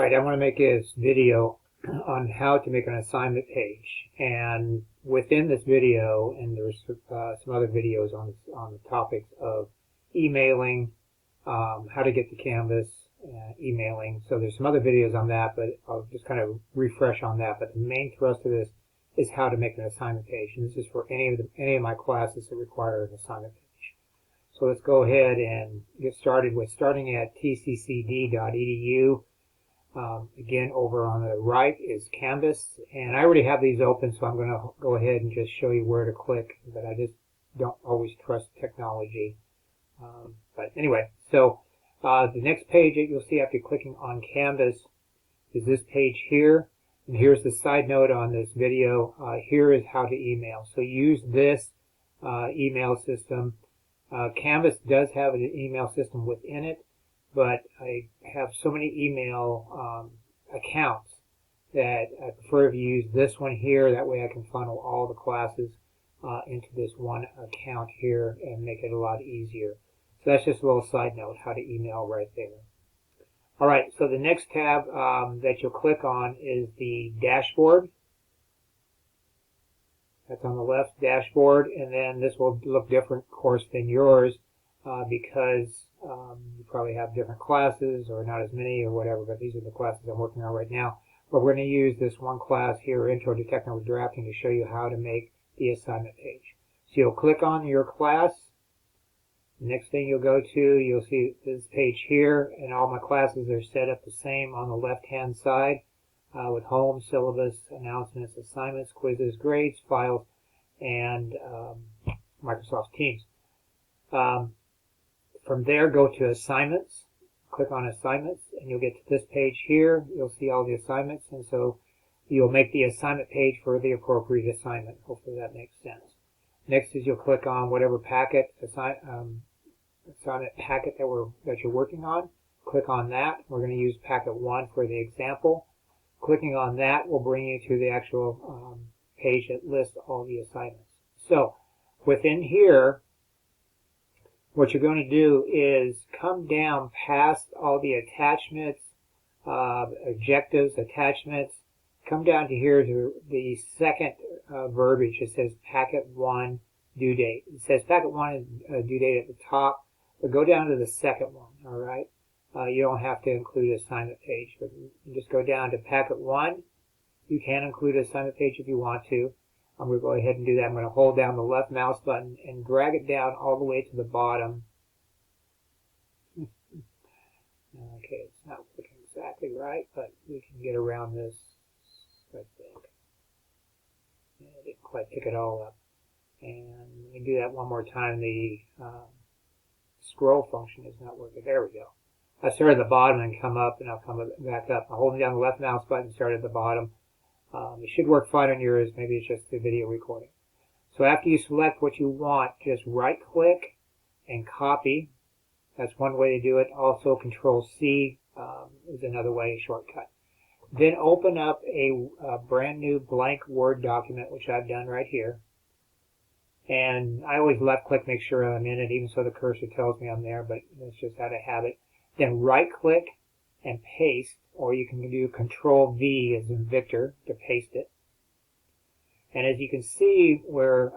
Alright, I want to make this video on how to make an assignment page, and within this video, and there's some other videos on the topics of emailing, how to get to Canvas, emailing. So there's some other videos on that, but I'll just kind of refresh on that. But the main thrust of this is how to make an assignment page, and this is for any of my classes that require an assignment page. So let's go ahead and get started with starting at tccd.edu. Again, over on the right is Canvas, and I already have these open, so I'm going to go ahead and just show you where to click, but I just don't always trust technology. But anyway, so the next page that you'll see after clicking on Canvas is this page here, and here's the side note on this video. Here is how to email. So use this email system. Canvas does have an email system within it, but I have so many email accounts that I prefer to use this one here. That way I can funnel all the classes into this one account here and make it a lot easier. So that's just a little side note, how to email right there. Alright, so the next tab that you'll click on is the dashboard. That's on the left, dashboard, and then this will look different, of course, than yours because you probably have different classes or not as many or whatever, but these are the classes I'm working on right now. But we're going to use this one class here, Intro to Technical Drafting, to show you how to make the assignment page. So you'll click on your class. The next thing you'll go to, you'll see this page here, and all my classes are set up the same on the left-hand side. With home, syllabus, announcements, assignments, quizzes, grades, files, and Microsoft Teams. From there, go to assignments, click on assignments, and you'll get to this page here. You'll see all the assignments, and so you'll make the assignment page for the appropriate assignment. Hopefully that makes sense. Next is you'll click on whatever packet, assignment packet that you're working on. Click on that. We're going to use packet 1 for the example. Clicking on that will bring you to the actual page that lists all the assignments. So within here, what you're going to do is come down past all the attachments, objectives, attachments. Come down to here to the second verbiage. It says packet 1 due date. It says packet 1 is due date at the top, but go down to the second one, all right? You don't have to include assignment page, but you just go down to packet 1. You can include assignment page if you want to. I'm going to go ahead and do that. I'm going to hold down the left mouse button and drag it down all the way to the bottom. Okay, it's not looking exactly right, but we can get around this, I think. I didn't quite pick it all up. And let me do that one more time. The scroll function is not working. There we go. I started at the bottom and come up, and I'll come back up. I'm holding down the left mouse button, start at the bottom. It should work fine on yours. Maybe it's just the video recording. So after you select what you want, just right-click and copy. That's one way to do it. Also, Control-C is another way, shortcut. Then open up a brand new blank Word document, which I've done right here. And I always left-click, make sure I'm in it, even so the cursor tells me I'm there, but that's just out of habit. Then right-click and paste, or you can do Control-V as in Victor to paste it. And as you can see, we're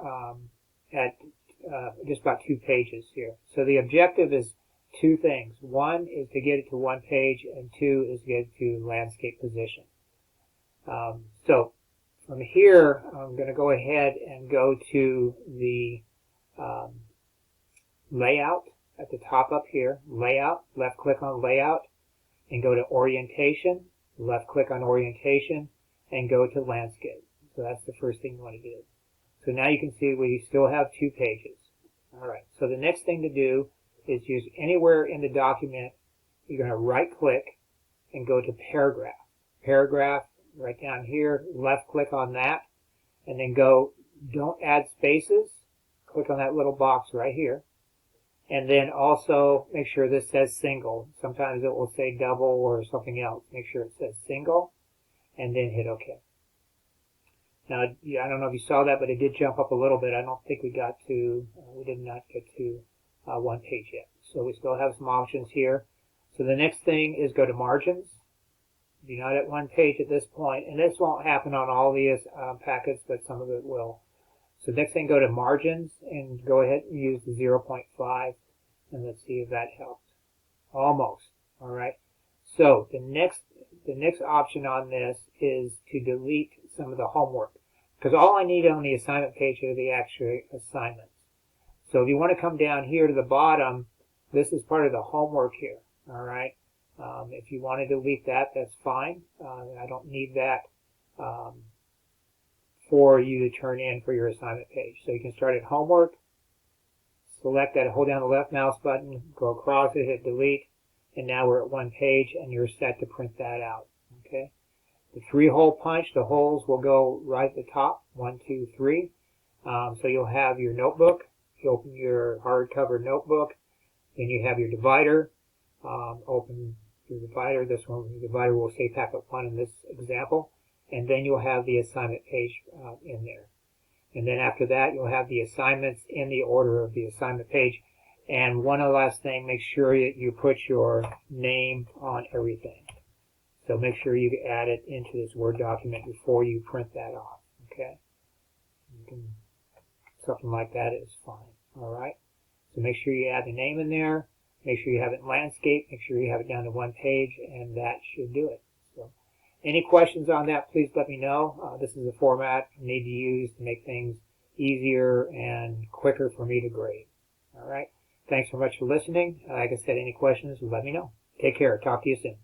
at just about 2 pages here. So the objective is 2 things. One is to get it to 1 page, and 2 is to get it to landscape position. So from here, I'm going to go ahead and go to the layout. At the top up here, layout, left click on layout and go to orientation, left click on orientation and go to landscape. So that's the first thing you want to do. So now you can see we still have 2 pages. Alright, so the next thing to do is use anywhere in the document, you're going to right click and go to paragraph. Paragraph right down here, left click on that and then go, don't add spaces, click on that little box right here. And then also make sure this says single. Sometimes it will say double or something else. Make sure it says single and then hit OK. Now, I don't know if you saw that, but it did jump up a little bit. I don't think we did not get to 1 page yet. So we still have some options here. So the next thing is go to margins, You're not at one page at this point, and this won't happen on all these packets, but some of it will. So next thing, go to margins and go ahead and use the 0.5, and let's see if that helps. Almost. All right. So the next option on this is to delete some of the homework, because all I need on the assignment page are the actual assignments. So if you want to come down here to the bottom, this is part of the homework here. All right. If you want to delete that, that's fine. I don't need that for you to turn in for your assignment page. So you can start at homework, select that, hold down the left mouse button, go across it, hit delete, and now we're at one page and you're set to print that out. Okay. The 3-hole punch, the holes will go right at the top, 1, 2, 3. So you'll have your notebook. You open your hardcover notebook, then you have your divider. Open your divider. This one, the divider will say packet 1 in this example, and then you'll have the assignment page in there. And then after that, you'll have the assignments in the order of the assignment page. And one last thing, make sure that you put your name on everything. So make sure you add it into this Word document before you print that off. Okay? Something like that is fine. All right? So make sure you add the name in there. Make sure you have it in landscape. Make sure you have it down to one page, and that should do it. So, any questions on that, please let me know. This is a format I need to use to make things easier and quicker for me to grade. All right? Thanks so much for listening. Like I said, any questions, let me know. Take care. Talk to you soon.